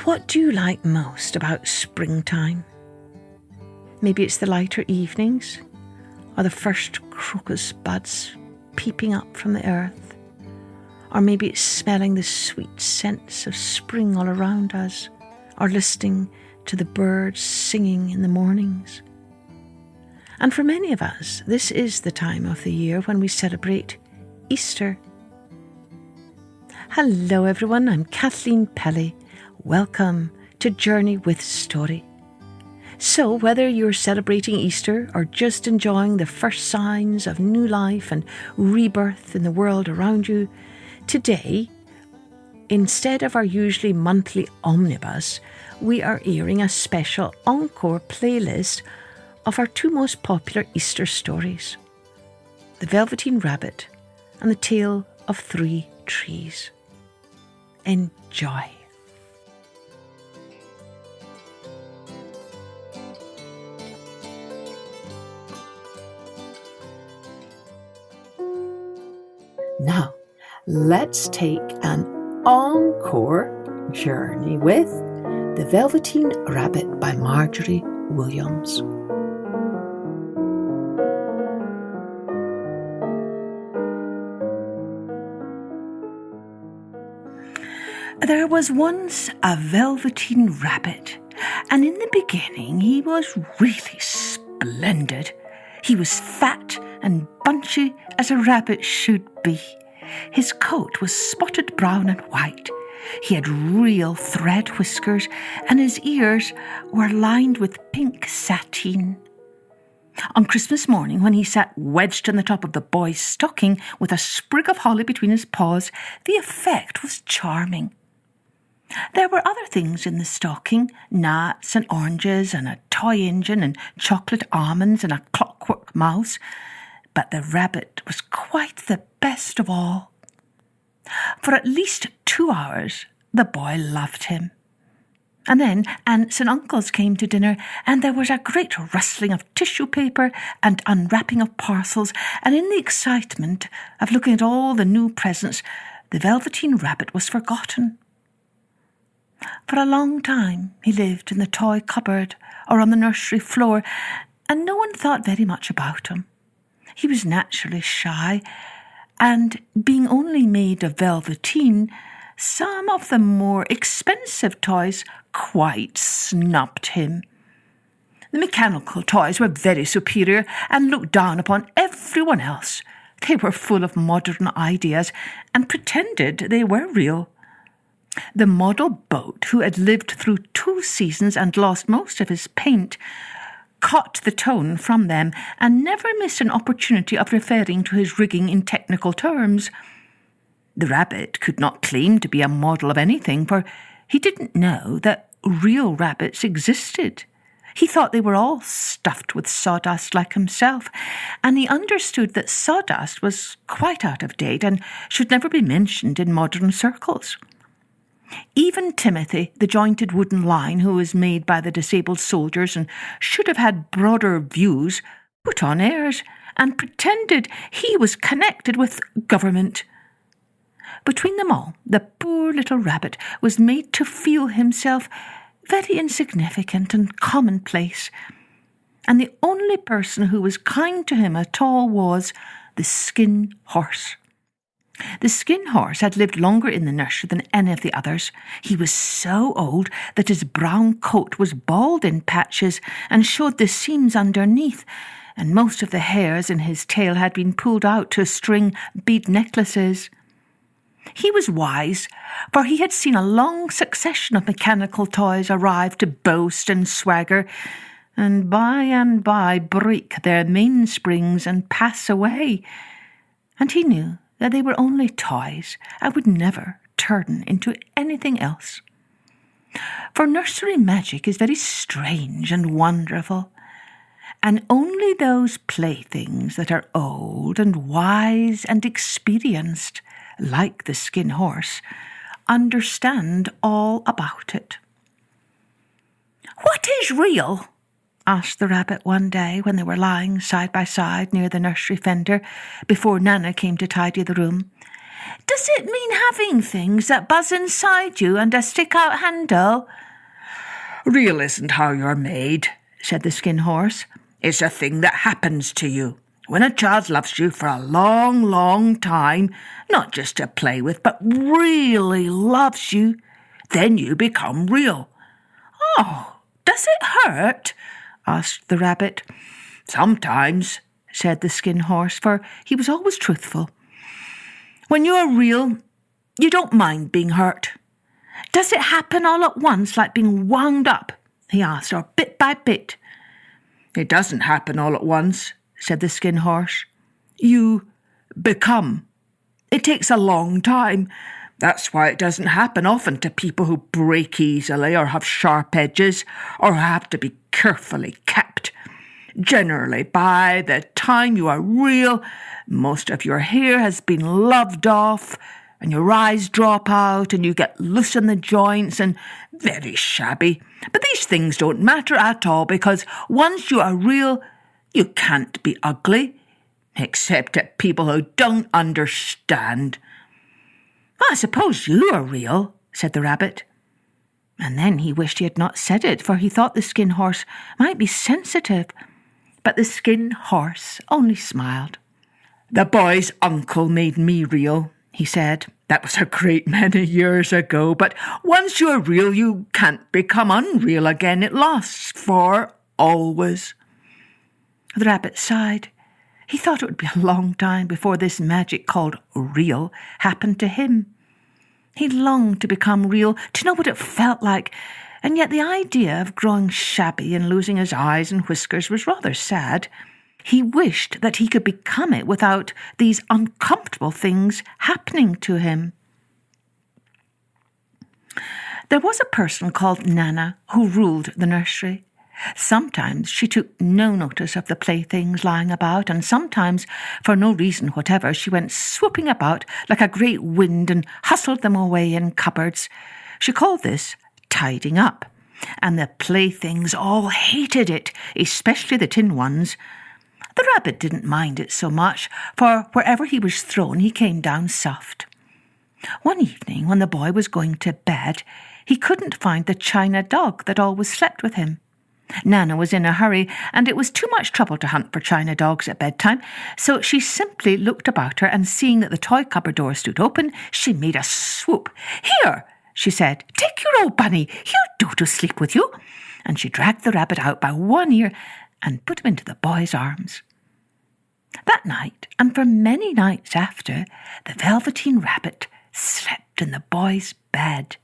What do you like most about springtime? Maybe it's the lighter evenings, or the first crocus buds peeping up from the earth, or maybe it's smelling the sweet scents of spring all around us, or listening to the birds singing in the mornings. And for many of us, this is the time of the year when we celebrate Easter. Hello everyone, I'm Kathleen Pelly. Welcome to Journey with Story. So whether you're celebrating Easter or just enjoying the first signs of new life and rebirth in the world around you, today, instead of our usually monthly omnibus, we are airing a special encore playlist of our two most popular Easter stories, The Velveteen Rabbit and The Tale of Three Trees. Enjoy. Now, let's take an encore journey with The Velveteen Rabbit by Marjorie Williams. There was once a Velveteen Rabbit, and in the beginning he was really splendid. He was fat and bunchy as a rabbit should be. His coat was spotted brown and white. He had real thread whiskers, and his ears were lined with pink sateen. On Christmas morning, when he sat wedged on the top of the boy's stocking with a sprig of holly between his paws, the effect was charming. There were other things in the stocking, nuts and oranges and a toy engine and chocolate almonds and a clockwork mouse, but the rabbit was quite the best of all. For at least 2 hours, the boy loved him. And then aunts and uncles came to dinner, and there was a great rustling of tissue paper and unwrapping of parcels, and in the excitement of looking at all the new presents, the Velveteen Rabbit was forgotten. For a long time he lived in the toy cupboard or on the nursery floor, and no one thought very much about him. He was naturally shy, and being only made of velveteen, some of the more expensive toys quite snubbed him. The mechanical toys were very superior and looked down upon everyone else. They were full of modern ideas and pretended they were real. The model boat, who had lived through 2 seasons and lost most of his paint, caught the tone from them and never missed an opportunity of referring to his rigging in technical terms. The rabbit could not claim to be a model of anything, for he didn't know that real rabbits existed. He thought they were all stuffed with sawdust like himself, and he understood that sawdust was quite out of date and should never be mentioned in modern circles. Even Timothy, the jointed wooden line who was made by the disabled soldiers and should have had broader views, put on airs and pretended he was connected with government. Between them all, the poor little rabbit was made to feel himself very insignificant and commonplace, and the only person who was kind to him at all was the Skin Horse. The Skin Horse had lived longer in the nursery than any of the others. He was so old that his brown coat was bald in patches and showed the seams underneath, and most of the hairs in his tail had been pulled out to string bead necklaces. He was wise, for he had seen a long succession of mechanical toys arrive to boast and swagger, and by break their mainsprings and pass away. And he knew that they were only toys and would never turn into anything else. For nursery magic is very strange and wonderful, and only those playthings that are old and wise and experienced, like the Skin Horse, understand all about it. "What is real?" asked the rabbit one day when they were lying side by side near the nursery fender before Nana came to tidy the room. Does it mean having things that buzz inside you and a stick-out handle? Real isn't how you're made, said the Skin Horse. It's a thing that happens to you. When a child loves you for a long, long time, not just to play with, but really loves you, then you become real. Oh, does it hurt? Asked the rabbit. Sometimes, said the Skin Horse, for he was always truthful. When you're real, you don't mind being hurt. Does it happen all at once, like being wound up? He asked, or bit by bit? It doesn't happen all at once, said the Skin Horse. You become. It takes a long time. That's why it doesn't happen often to people who break easily or have sharp edges or have to be carefully kept. Generally, by the time you are real, most of your hair has been loved off and your eyes drop out and you get loose in the joints and very shabby. But these things don't matter at all because once you are real, you can't be ugly, except to people who don't understand. I suppose you are real, said the rabbit. And then he wished he had not said it, for he thought the Skin Horse might be sensitive. But the Skin Horse only smiled. The boy's uncle made me real, he said. That was a great many years ago, but once you're real, you can't become unreal again. It lasts for always. The rabbit sighed. He thought it would be a long time before this magic called real happened to him. He longed to become real, to know what it felt like, and yet the idea of growing shabby and losing his eyes and whiskers was rather sad. He wished that he could become it without these uncomfortable things happening to him. There was a person called Nana who ruled the nursery. Sometimes she took no notice of the playthings lying about, and sometimes, for no reason whatever, she went swooping about like a great wind and hustled them away in cupboards. She called this tidying up, and the playthings all hated it, especially the tin ones. The rabbit didn't mind it so much, for wherever he was thrown he came down soft. One evening, when the boy was going to bed, he couldn't find the china dog that always slept with him. Nana was in a hurry, and it was too much trouble to hunt for china dogs at bedtime, so she simply looked about her, and seeing that the toy cupboard door stood open, she made a swoop. "Here," she said, "take your old bunny. He'll do to sleep with you." And she dragged the rabbit out by one ear and put him into the boy's arms. That night, and for many nights after, the Velveteen Rabbit slept in the boy's bed.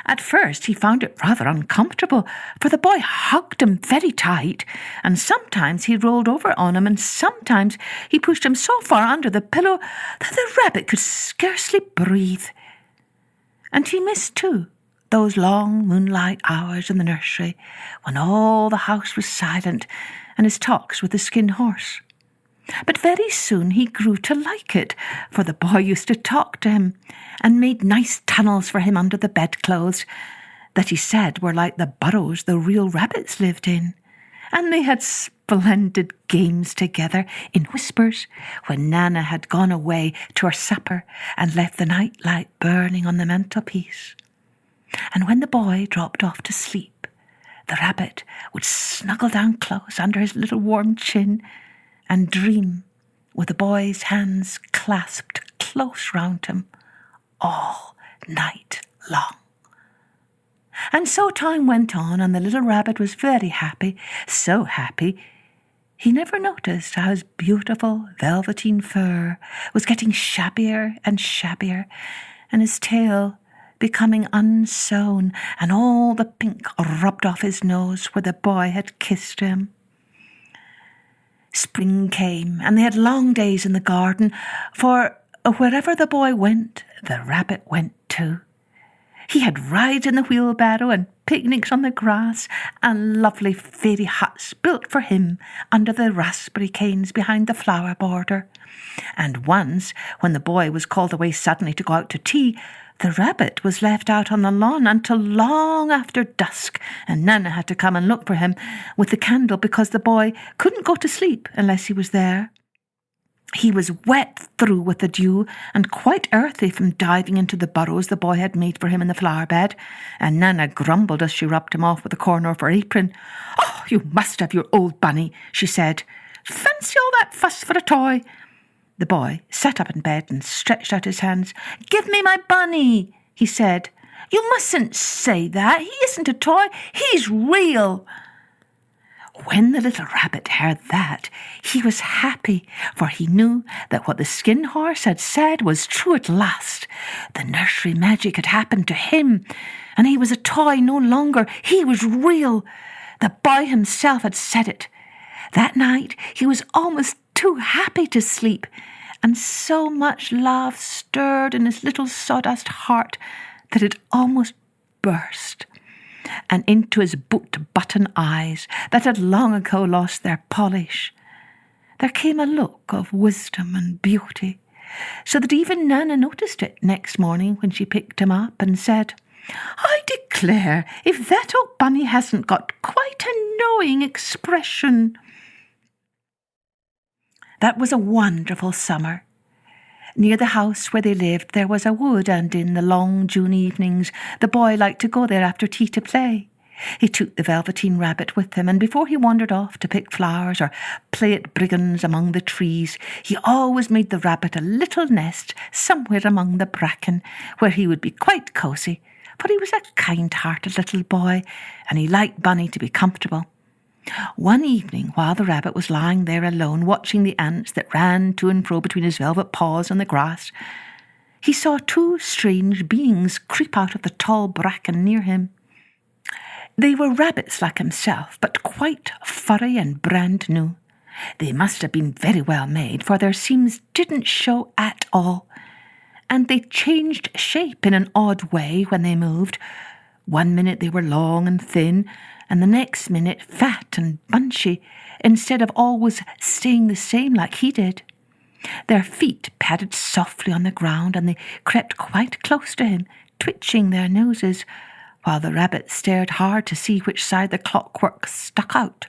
At first he found it rather uncomfortable, for the boy hugged him very tight, and sometimes he rolled over on him, and sometimes he pushed him so far under the pillow that the rabbit could scarcely breathe. And he missed, too, those long moonlight hours in the nursery when all the house was silent and his talks with the Skin Horse. But very soon he grew to like it, for the boy used to talk to him and made nice tunnels for him under the bedclothes that he said were like the burrows the real rabbits lived in. And they had splendid games together in whispers when Nana had gone away to her supper and left the night light burning on the mantelpiece. And when the boy dropped off to sleep, the rabbit would snuggle down close under his little warm chin and dream with the boy's hands clasped close round him all night long. And so time went on, and the little rabbit was very happy, so happy he never noticed how his beautiful velveteen fur was getting shabbier and shabbier, and his tail becoming unsewn, and all the pink rubbed off his nose where the boy had kissed him. Spring came, and they had long days in the garden, for wherever the boy went, the rabbit went too. He had rides in the wheelbarrow and picnics on the grass and lovely fairy huts built for him under the raspberry canes behind the flower border. And once, when the boy was called away suddenly to go out to tea, the rabbit was left out on the lawn until long after dusk, and Nana had to come and look for him with the candle because the boy couldn't go to sleep unless he was there. He was wet through with the dew and quite earthy from diving into the burrows the boy had made for him in the flower bed, and Nana grumbled as she rubbed him off with a corner of her apron. "Oh, you must have your old bunny," she said. "Fancy all that fuss for a toy." The boy sat up in bed and stretched out his hands. "Give me my bunny," he said. "You mustn't say that. He isn't a toy. He's real." When the little rabbit heard that, he was happy, for he knew that what the skin horse had said was true at last. The nursery magic had happened to him, and he was a toy no longer. He was real. The boy himself had said it. That night he was almost too happy to sleep, and so much love stirred in his little sawdust heart that it almost burst. And into his boot-button eyes that had long ago lost their polish, there came a look of wisdom and beauty, so that even Nana noticed it next morning when she picked him up and said, "I declare, if that old bunny hasn't got quite a knowing expression." That was a wonderful summer. Near the house where they lived there was a wood, and in the long June evenings the boy liked to go there after tea to play. He took the Velveteen Rabbit with him, and before he wandered off to pick flowers or play at brigands among the trees, he always made the rabbit a little nest somewhere among the bracken, where he would be quite cosy, for he was a kind-hearted little boy, and he liked Bunny to be comfortable. One evening, while the rabbit was lying there alone, watching the ants that ran to and fro between his velvet paws on the grass, he saw two strange beings creep out of the tall bracken near him. They were rabbits like himself, but quite furry and brand new. They must have been very well made, for their seams didn't show at all, and they changed shape in an odd way when they moved. One minute they were long and thin, and the next minute fat and bunchy, instead of always staying the same like he did. Their feet padded softly on the ground, and they crept quite close to him, twitching their noses, while the rabbit stared hard to see which side the clockwork stuck out.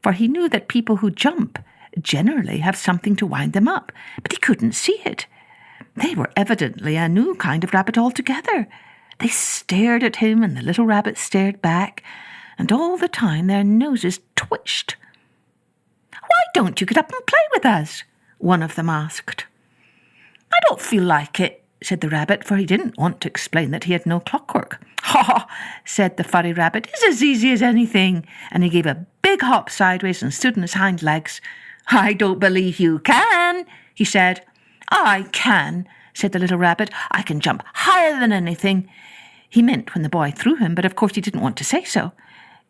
For he knew that people who jump generally have something to wind them up, but he couldn't see it. They were evidently a new kind of rabbit altogether. They stared at him, and the little rabbit stared back, and all the time their noses twitched. "Why don't you get up and play with us?" one of them asked. "I don't feel like it," said the rabbit, for he didn't want to explain that he had no clockwork. "Ha!" said the furry rabbit. "It's as easy as anything," and he gave a big hop sideways and stood on his hind legs. "I don't believe you can," he said. "I can," said the little rabbit. "I can jump higher than anything." He meant when the boy threw him, but of course he didn't want to say so.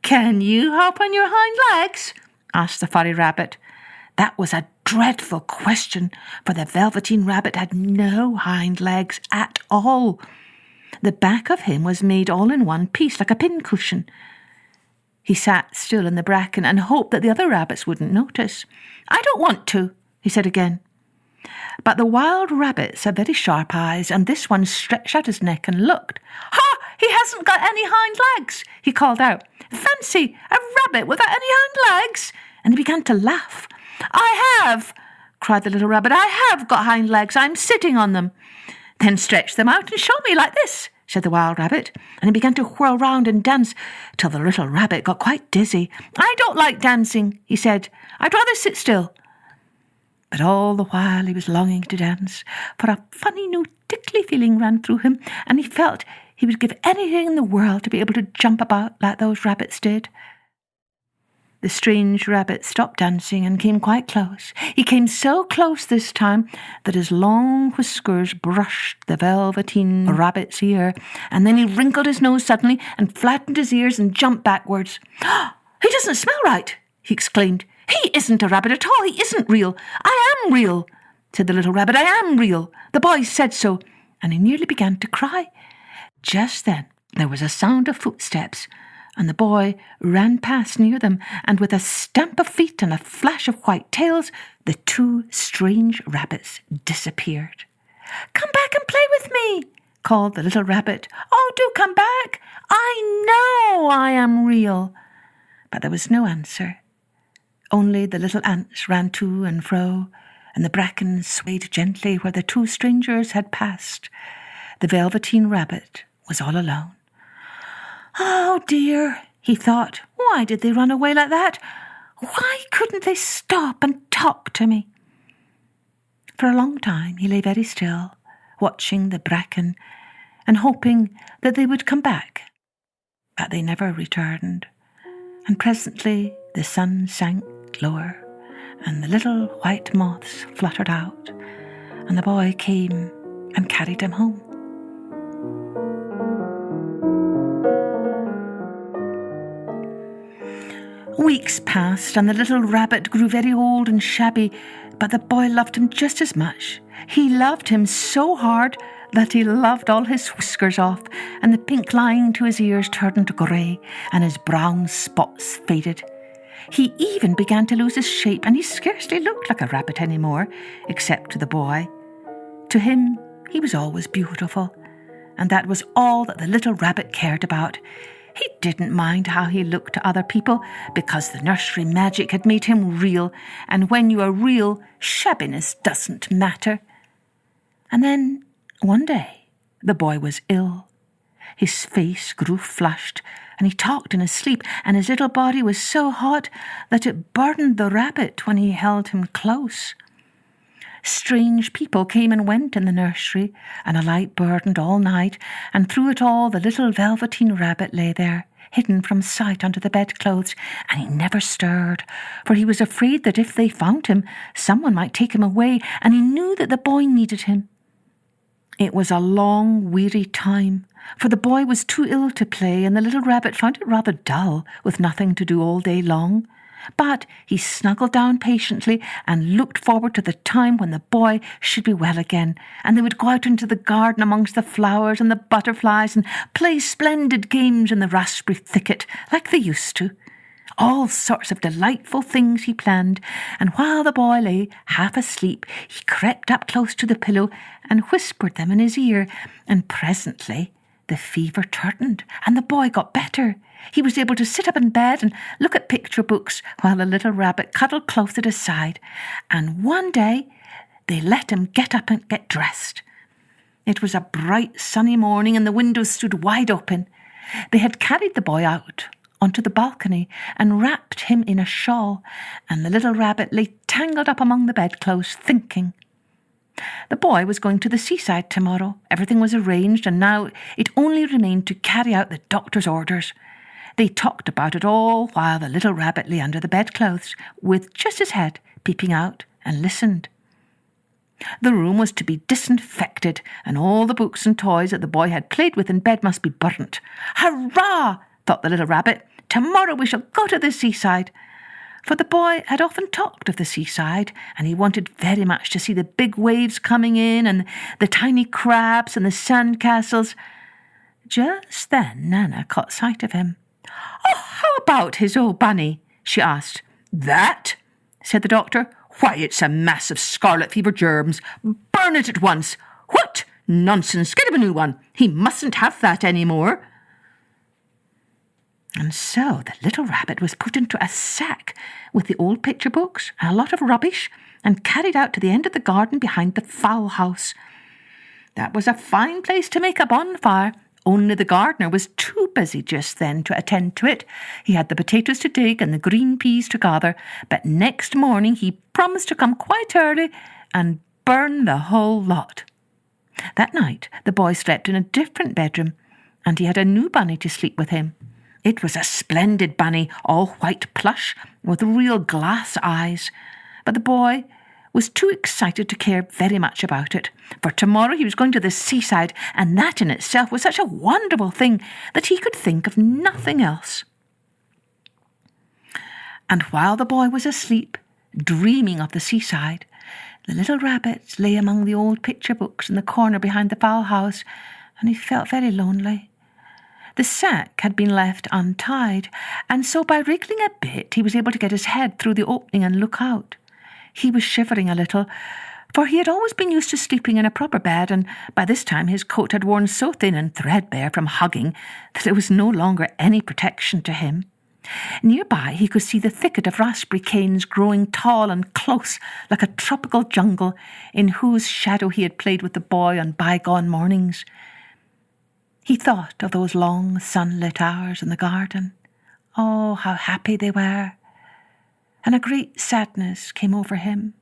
"Can you hop on your hind legs?" asked the furry rabbit. That was a dreadful question, for the Velveteen Rabbit had no hind legs at all. The back of him was made all in one piece, like a pincushion. He sat still in the bracken and hoped that the other rabbits wouldn't notice. "I don't want to," he said again. But the wild rabbits had very sharp eyes, and this one stretched out his neck and looked. "Ha! He hasn't got any hind legs," he called out. "Fancy, a rabbit without any hind legs!" And he began to laugh. "I have," cried the little rabbit. "I have got hind legs. I'm sitting on them." "Then stretch them out and show me like this," said the wild rabbit, and he began to whirl round and dance till the little rabbit got quite dizzy. "I don't like dancing," he said. "I'd rather sit still." But all the while he was longing to dance, for a funny new tickly feeling ran through him, and he felt he would give anything in the world to be able to jump about like those rabbits did. The strange rabbit stopped dancing and came quite close. He came so close this time that his long whiskers brushed the Velveteen Rabbit's ear, and then he wrinkled his nose suddenly and flattened his ears and jumped backwards. "He doesn't smell right," he exclaimed. "He isn't a rabbit at all. He isn't real. I am real," said the little rabbit. "I am real. The boy said so." And he nearly began to cry. Just then there was a sound of footsteps, and the boy ran past near them, and with a stamp of feet and a flash of white tails, the two strange rabbits disappeared. "Come back and play with me," called the little rabbit. "Oh, do come back. I know I am real." But there was no answer. Only the little ants ran to and fro, and the bracken swayed gently where the two strangers had passed. The Velveteen Rabbit was all alone. "Oh dear," he thought, "why did they run away like that? Why couldn't they stop and talk to me?" For a long time he lay very still, watching the bracken and hoping that they would come back. But they never returned, and presently the sun sank lower, and the little white moths fluttered out, and the boy came and carried him home. Weeks passed, and the little rabbit grew very old and shabby, but the boy loved him just as much. He loved him so hard that he loved all his whiskers off, and the pink line to his ears turned grey, and his brown spots faded. He even began to lose his shape, and he scarcely looked like a rabbit anymore, except to the boy. To him, he was always beautiful, and that was all that the little rabbit cared about. He didn't mind how he looked to other people, because the nursery magic had made him real, and when you are real, shabbiness doesn't matter. And then, one day, the boy was ill. His face grew flushed, and he talked in his sleep, and his little body was so hot that it burned the rabbit when he held him close. Strange people came and went in the nursery, and a light burned all night, and through it all the little Velveteen Rabbit lay there, hidden from sight under the bedclothes, and he never stirred, for he was afraid that if they found him, someone might take him away, and he knew that the boy needed him. It was a long, weary time, for the boy was too ill to play, and the little rabbit found it rather dull, with nothing to do all day long. But he snuggled down patiently and looked forward to the time when the boy should be well again, and they would go out into the garden amongst the flowers and the butterflies and play splendid games in the raspberry thicket like they used to. All sorts of delightful things he planned, and while the boy lay half asleep, he crept up close to the pillow and whispered them in his ear, and presently the fever turned, and the boy got better. He was able to sit up in bed and look at picture books while the little rabbit cuddled close at his side, and one day they let him get up and get dressed. It was a bright sunny morning, and the windows stood wide open. They had carried the boy out onto the balcony and wrapped him in a shawl, and the little rabbit lay tangled up among the bedclothes, thinking. The boy was going to the seaside tomorrow. Everything was arranged, and now it only remained to carry out the doctor's orders. They talked about it all while the little rabbit lay under the bedclothes, with just his head peeping out, and listened. The room was to be disinfected, and all the books and toys that the boy had played with in bed must be burnt. "Hurrah!" thought the little rabbit. "Tomorrow we shall go to the seaside." For the boy had often talked of the seaside, and he wanted very much to see the big waves coming in, and the tiny crabs and the sand castles. Just then Nana caught sight of him. "Oh, how about his old bunny?" she asked. "That?" said the doctor. "Why, it's a mass of scarlet fever germs. Burn it at once." "What? Nonsense. Get him a new one. He mustn't have that any more." And so the little rabbit was put into a sack with the old picture books and a lot of rubbish, and carried out to the end of the garden behind the fowl house. That was a fine place to make a bonfire, only the gardener was too busy just then to attend to it. He had the potatoes to dig and the green peas to gather, but next morning he promised to come quite early and burn the whole lot. That night the boy slept in a different bedroom, and he had a new bunny to sleep with him. It was a splendid bunny, all white plush, with real glass eyes. But the boy was too excited to care very much about it, for tomorrow he was going to the seaside, and that in itself was such a wonderful thing that he could think of nothing else. And while the boy was asleep, dreaming of the seaside, the little rabbit lay among the old picture books in the corner behind the fowl house, and he felt very lonely. The sack had been left untied, and so by wriggling a bit he was able to get his head through the opening and look out. He was shivering a little, for he had always been used to sleeping in a proper bed, and by this time his coat had worn so thin and threadbare from hugging that there was no longer any protection to him. Nearby he could see the thicket of raspberry canes growing tall and close like a tropical jungle in whose shadow he had played with the boy on bygone mornings. He thought of those long sunlit hours in the garden. Oh, how happy they were! And a great sadness came over him.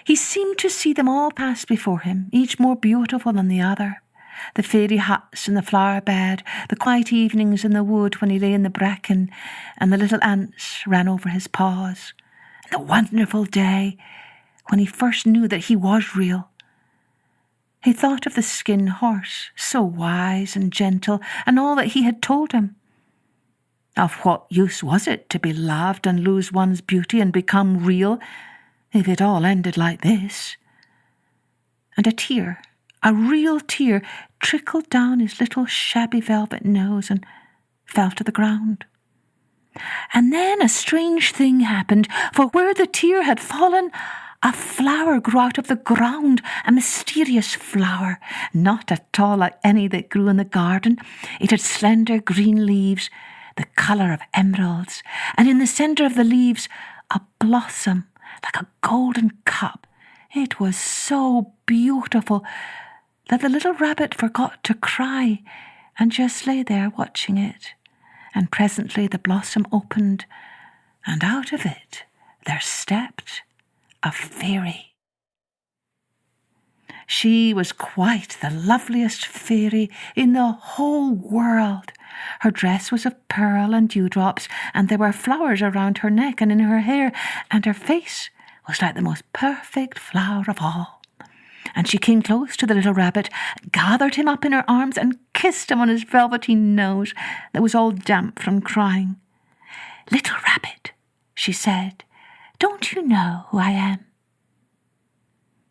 He seemed to see them all pass before him, each more beautiful than the other. The fairy huts in the flower bed, the quiet evenings in the wood when he lay in the bracken and the little ants ran over his paws, and the wonderful day when he first knew that he was real. He thought of the skin horse, so wise and gentle, and all that he had told him. Of what use was it to be loved and lose one's beauty and become real if it all ended like this? And a tear, a real tear, trickled down his little shabby velvet nose and fell to the ground. And then a strange thing happened, for where the tear had fallen, a flower grew out of the ground, a mysterious flower, not at all like any that grew in the garden. It had slender green leaves, the colour of emeralds, and in the centre of the leaves a blossom like a golden cup. It was so beautiful that the little rabbit forgot to cry and just lay there watching it. And presently the blossom opened, and out of it there stepped a fairy. She was quite the loveliest fairy in the whole world. Her dress was of pearl and dewdrops, and there were flowers around her neck and in her hair, and her face was like the most perfect flower of all. And she came close to the little rabbit, gathered him up in her arms, and kissed him on his velveteen nose that was all damp from crying. "Little rabbit," she said, "don't you know who I am?"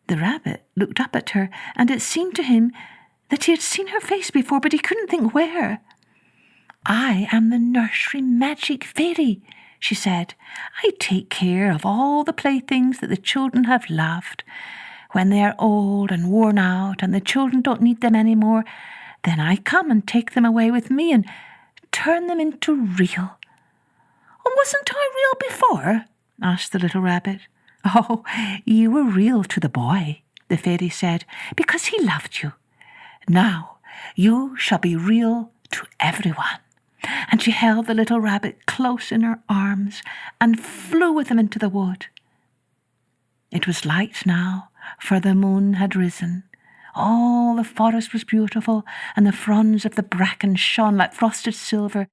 The rabbit looked up at her, and it seemed to him that he had seen her face before, but he couldn't think where. "I am the nursery magic fairy," she said. "I take care of all the playthings that the children have loved. When they are old and worn out and the children don't need them any more, then I come and take them away with me and turn them into real." "Oh, wasn't I real before?" asked the little rabbit. "Oh, you were real to the boy," the fairy said, "because he loved you. Now you shall be real to everyone." And she held the little rabbit close in her arms and flew with him into the wood. It was light now, for the moon had risen. All the forest was beautiful, and the fronds of the bracken shone like frosted silver.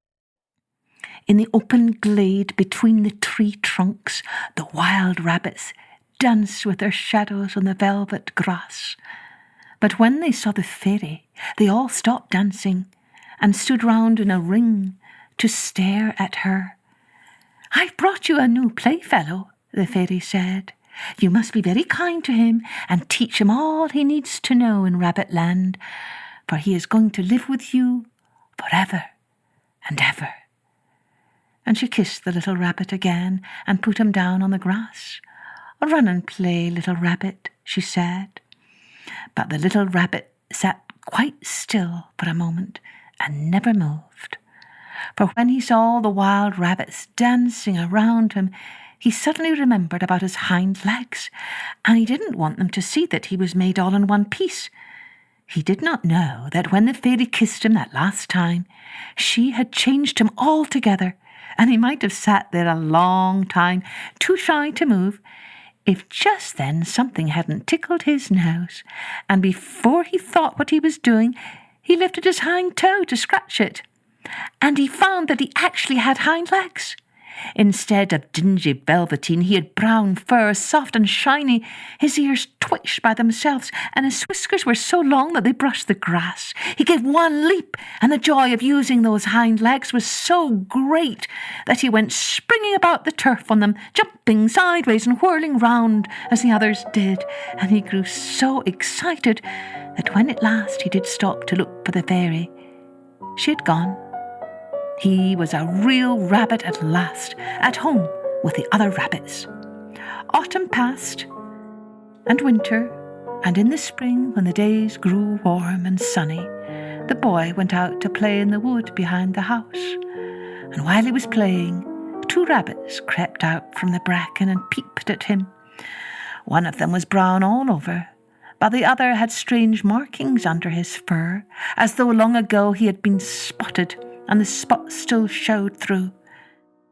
In the open glade between the tree trunks, the wild rabbits danced with their shadows on the velvet grass. But when they saw the fairy, they all stopped dancing and stood round in a ring to stare at her. "I've brought you a new playfellow," the fairy said. "You must be very kind to him and teach him all he needs to know in Rabbit Land, for he is going to live with you forever and ever." And she kissed the little rabbit again and put him down on the grass. "Run and play, little rabbit," she said. But the little rabbit sat quite still for a moment and never moved. For when he saw all the wild rabbits dancing around him, he suddenly remembered about his hind legs, and he didn't want them to see that he was made all in one piece. He did not know that when the fairy kissed him that last time, she had changed him altogether, and he might have sat there a long time, too shy to move, if just then something hadn't tickled his nose, and before he thought what he was doing, he lifted his hind toe to scratch it, and he found that he actually had hind legs. Instead of dingy velveteen, he had brown fur, soft and shiny. His ears twitched by themselves, and his whiskers were so long that they brushed the grass. He gave one leap, and the joy of using those hind legs was so great that he went springing about the turf on them, jumping sideways and whirling round as the others did, and he grew so excited that when at last he did stop to look for the fairy, she had gone. He was a real rabbit at last, at home with the other rabbits. Autumn passed, and winter, and in the spring, when the days grew warm and sunny, the boy went out to play in the wood behind the house. and while he was playing, 2 rabbits crept out from the bracken and peeped at him. One of them was brown all over, but the other had strange markings under his fur, as though long ago he had been spotted, and the spots still showed through.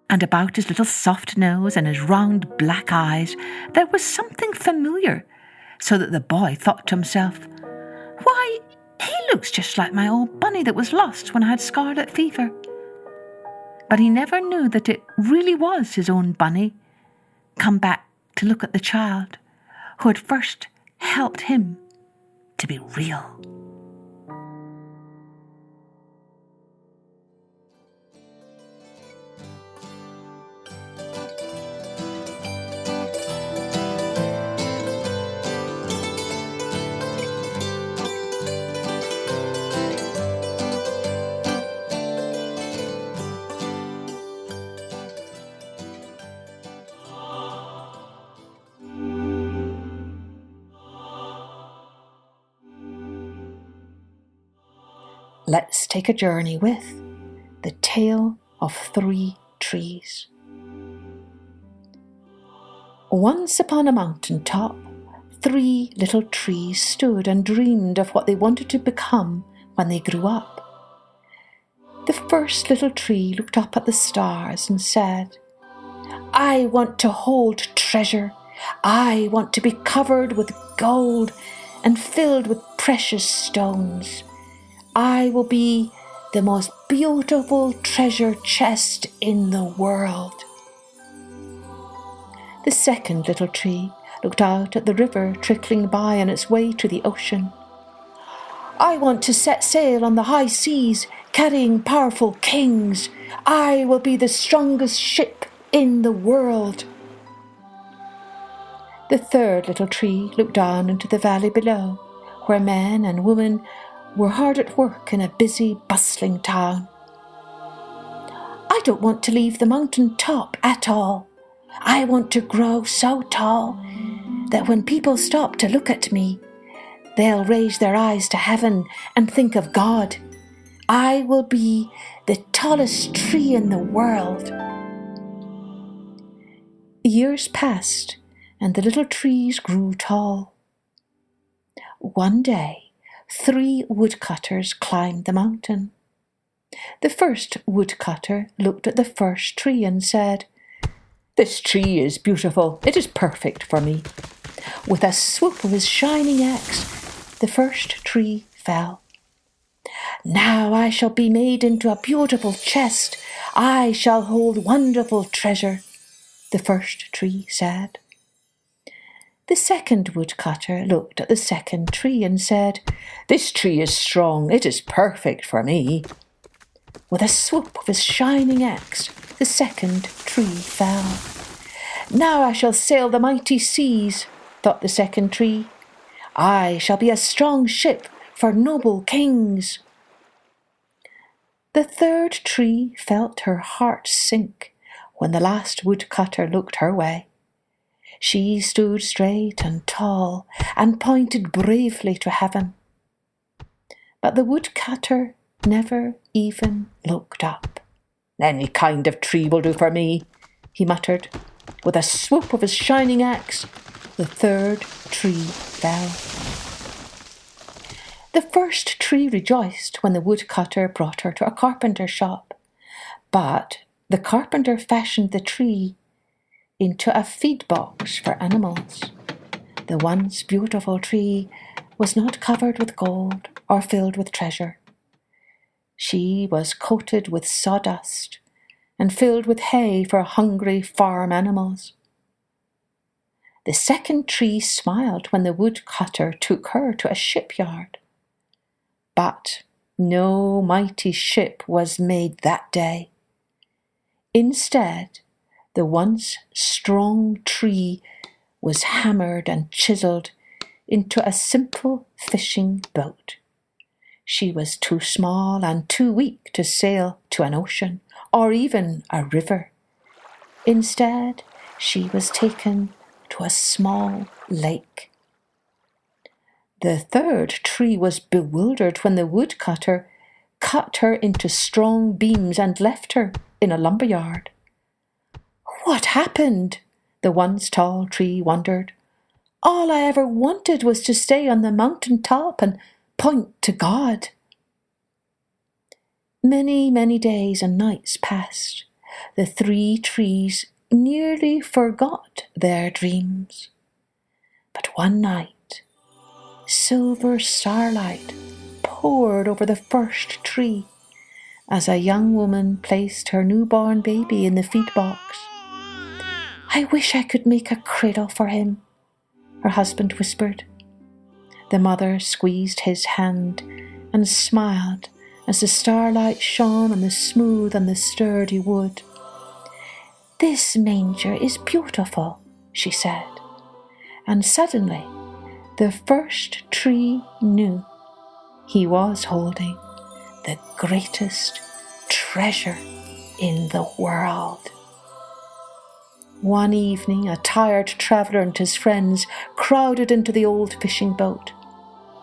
And about his little soft nose and his round black eyes there was something familiar, so that the boy thought to himself, "Why, he looks just like my old bunny that was lost when I had scarlet fever." But he never knew that it really was his own bunny, come back to look at the child who had first helped him to be real. Let's take a journey with the tale of 3 trees. Once upon a mountain top, 3 little trees stood and dreamed of what they wanted to become when they grew up. The first little tree looked up at the stars and said, "I want to hold treasure. I want to be covered with gold and filled with precious stones. I will be the most beautiful treasure chest in the world." The second little tree looked out at the river trickling by on its way to the ocean. "I want to set sail on the high seas, carrying powerful kings. I will be the strongest ship in the world." The third little tree looked down into the valley below, where men and women were hard at work in a busy, bustling town. "I don't want to leave the mountain top at all. I want to grow so tall that when people stop to look at me, they'll raise their eyes to heaven and think of God. I will be the tallest tree in the world." Years passed, and the little trees grew tall. One day, 3 woodcutters climbed the mountain. The first woodcutter looked at the first tree and said, "This tree is beautiful. It is perfect for me." With a swoop of his shining axe, the first tree fell. "Now I shall be made into a beautiful chest. I shall hold wonderful treasure," the first tree said. The second woodcutter looked at the second tree and said, "This tree is strong. It is perfect for me." With a swoop of his shining axe, the second tree fell. "Now I shall sail the mighty seas," thought the second tree. "I shall be a strong ship for noble kings." The third tree felt her heart sink when the last woodcutter looked her way. She stood straight and tall and pointed bravely to heaven. But the woodcutter never even looked up. "Any kind of tree will do for me," he muttered. With a swoop of his shining axe, the third tree fell. The first tree rejoiced when the woodcutter brought her to a carpenter's shop. But the carpenter fashioned the tree into a feed box for animals. The once beautiful tree was not covered with gold or filled with treasure. She was coated with sawdust and filled with hay for hungry farm animals. The second tree smiled when the woodcutter took her to a shipyard. But no mighty ship was made that day. Instead, the once strong tree was hammered and chiselled into a simple fishing boat. She was too small and too weak to sail to an ocean or even a river. Instead, she was taken to a small lake. The third tree was bewildered when the woodcutter cut her into strong beams and left her in a lumberyard. What happened? The once tall tree wondered. All I ever wanted was to stay on the mountain top and point to God. Many, many days and nights passed. The 3 trees nearly forgot their dreams. But one night, silver starlight poured over the first tree as a young woman placed her newborn baby in the feed box. I wish I could make a cradle for him, her husband whispered. The mother squeezed his hand and smiled as the starlight shone on the smooth and the sturdy wood. This manger is beautiful, she said, and suddenly the first tree knew he was holding the greatest treasure in the world. One evening, a tired traveller and his friends crowded into the old fishing boat.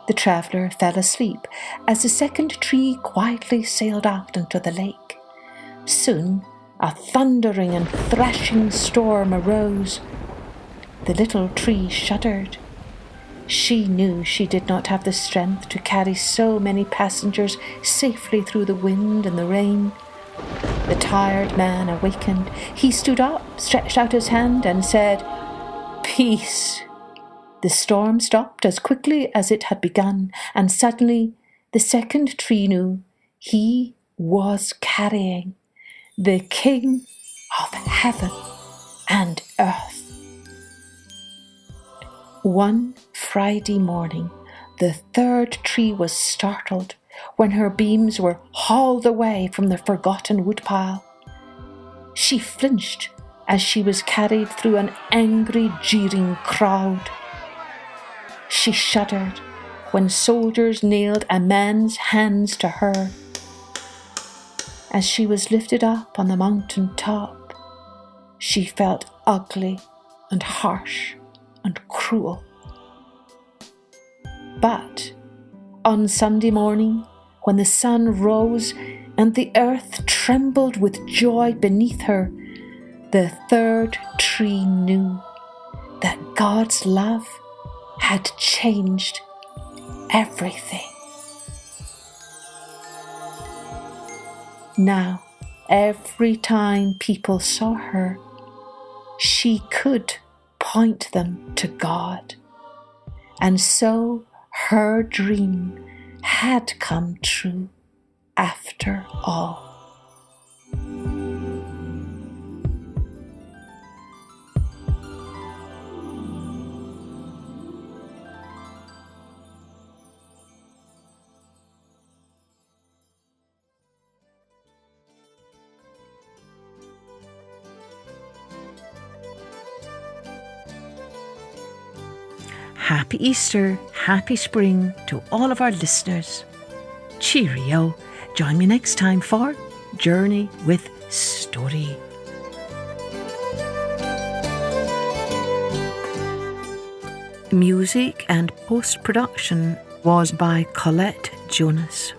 The traveller fell asleep as the second tree quietly sailed out into the lake. Soon, a thundering and thrashing storm arose. The little tree shuddered. She knew she did not have the strength to carry so many passengers safely through the wind and the rain. The tired man awakened. He stood up, stretched out his hand, and said, "Peace." The storm stopped as quickly as it had begun, and suddenly the second tree knew he was carrying the King of heaven and earth. One Friday morning, the third tree was startled when her beams were hauled away from the forgotten woodpile. She flinched as she was carried through an angry, jeering crowd. She shuddered when soldiers nailed a man's hands to her. As she was lifted up on the mountain top, she felt ugly and harsh and cruel. But on Sunday morning, when the sun rose and the earth trembled with joy beneath her, the third tree knew that God's love had changed everything. Now, every time people saw her, she could point them to God. And so her dream had come true after all. Happy Easter, happy spring to all of our listeners. Cheerio. Join me next time for Journey with Story. Music and post-production was by Colette Jonas.